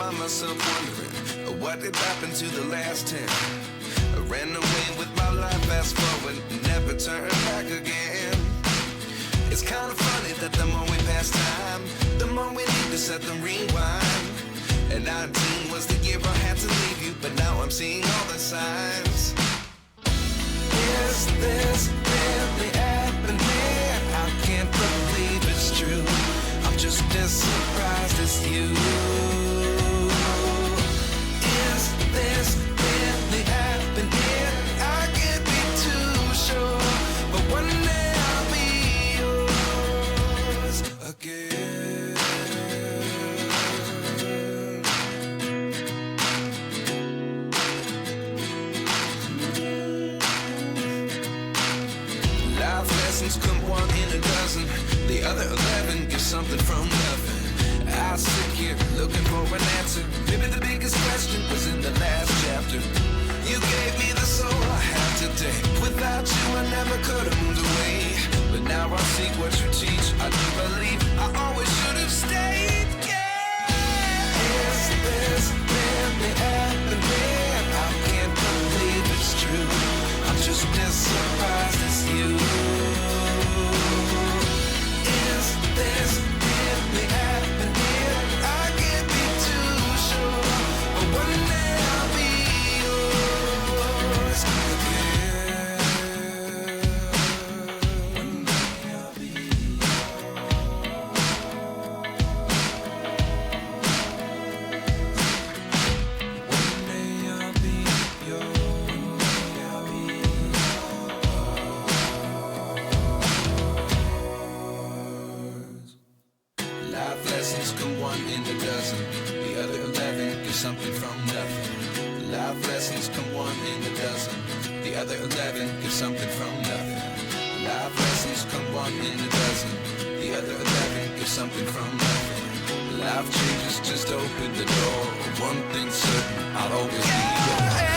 find myself wondering what did happen to the last 10. I ran away with my life, fast forward, never turn back again. It's kind of funny that the more we pass time, the more we need to set the rewind. And 19 was the year I had to leave you, but now I'm seeing all the signs. Is this really happening? I can't believe it's true. I'm just as surprised as you. Is this really happening? I can't be too sure, but one day I'll be yours again. Life lessons come one in a dozen. The other 11 get something from nothing. I sit here looking for an answer. Maybe the biggest question was in the last chapter. You gave me the soul I have today. Without you I never could have moved away. But now I see what you teach. I do believe I always should have stayed. Yeah. Is this really happening? I can't believe it's true. I'm just as surprised as you. Is this really happening? I can't be too sure, but one day I'll be yours again. One day I'll be One day I'll be yours. Life lessons come one in a dozen. The other 11 get something from nothing. Life lessons come one in a dozen. The other 11 get something from nothing. Life lessons come one in a dozen. The other 11 get something from nothing. Life changes just open the door. One thing's certain, I'll always be yours.